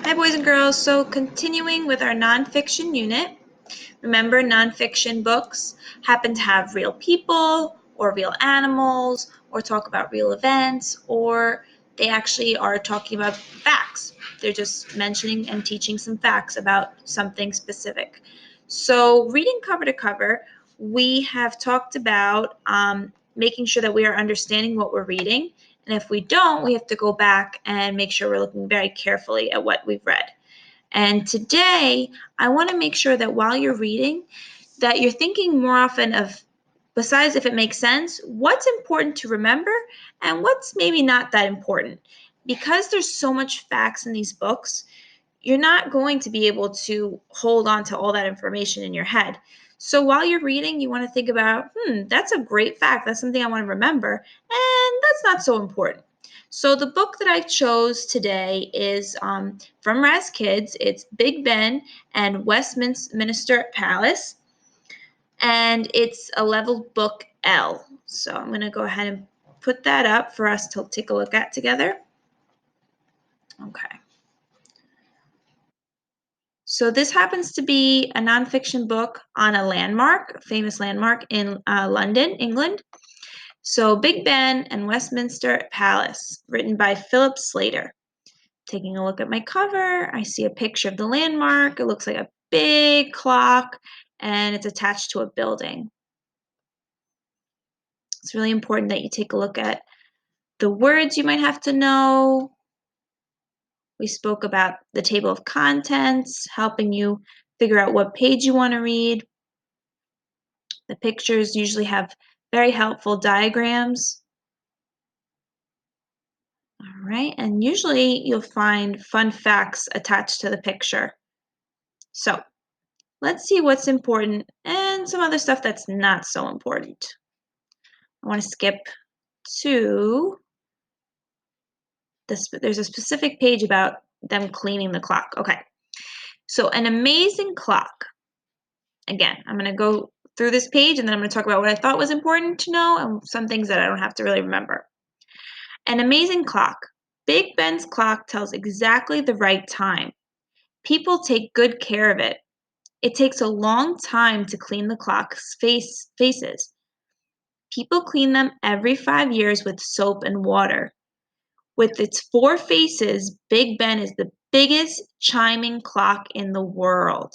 Hi, boys and girls. So continuing with our nonfiction unit, remember nonfiction books happen to have real people or real animals or talk about real events, or they actually are talking about facts. They're just mentioning and teaching some facts about something specific. So reading cover to cover, we have talked about making sure that we are understanding what we're reading. And if we don't, we have to go back and make sure we're looking very carefully at what we've read. And today, I want to make sure that while you're reading, that you're thinking more often of, besides if it makes sense, what's important to remember and what's maybe not that important. Because there's so much facts in these books, you're not going to be able to hold on to all that information in your head. So while you're reading, you want to think about, that's a great fact. That's something I want to remember. And that's not so important. So the book that I chose today is from Raz Kids. It's Big Ben and Westminster Palace. And it's a level book L. So I'm going to go ahead and put that up for us to take a look at together. Okay. So this happens to be a nonfiction book on a landmark, a famous landmark in London, England. So Big Ben and Westminster Palace, written by Philip Slater. Taking a look at my cover, I see a picture of the landmark. It looks like a big clock, and it's attached to a building. It's really important that you take a look at the words you might have to know. We spoke about the table of contents, helping you figure out what page you want to read. The pictures usually have very helpful diagrams. All right, and usually you'll find fun facts attached to the picture. So let's see what's important and some other stuff that's not so important. I want to skip to this. There's a specific page about them cleaning the clock. Okay, so an amazing clock. Again, I'm going to go through this page and then I'm going to talk about what I thought was important to know and some things that I don't have to really remember. An amazing clock. Big Ben's clock tells exactly the right time. People take good care of it. It takes a long time to clean the clock's faces. People clean them every 5 years with soap and water. With its 4 faces, Big Ben is the biggest chiming clock in the world.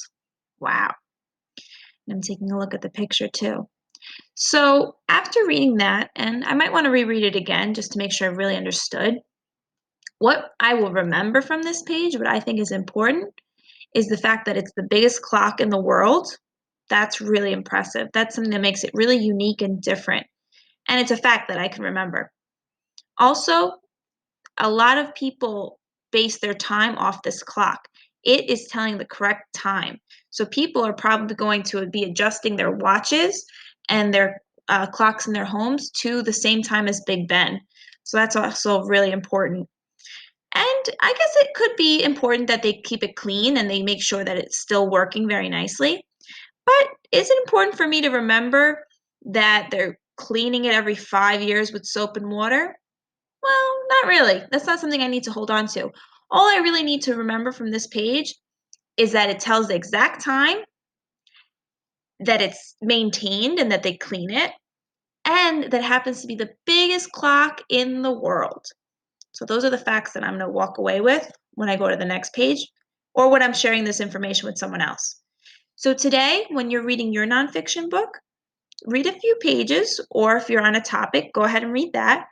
Wow. I'm taking a look at the picture too. So after reading that, and I might want to reread it again just to make sure I really understood, what I will remember from this page, what I think is important, is the fact that it's the biggest clock in the world. That's really impressive. That's something that makes it really unique and different. And it's a fact that I can remember. Also, a lot of people base their time off this clock. It is telling the correct time. So people are probably going to be adjusting their watches and their clocks in their homes to the same time as Big Ben. So that's also really important. And I guess it could be important that they keep it clean and they make sure that it's still working very nicely. But is it important for me to remember that they're cleaning it every 5 years with soap and water? Well, not really. That's not something I need to hold on to. All I really need to remember from this page is that it tells the exact time, that it's maintained and that they clean it, and that it happens to be the biggest clock in the world. So those are the facts that I'm going to walk away with when I go to the next page or when I'm sharing this information with someone else. So today, when you're reading your nonfiction book, read a few pages, or if you're on a topic, go ahead and read that.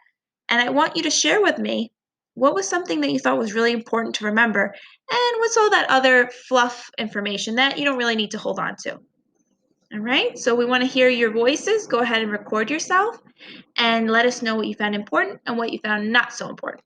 And I want you to share with me what was something that you thought was really important to remember, and what's all that other fluff information that you don't really need to hold on to. All right, so we want to hear your voices. Go ahead and record yourself and let us know what you found important and what you found not so important.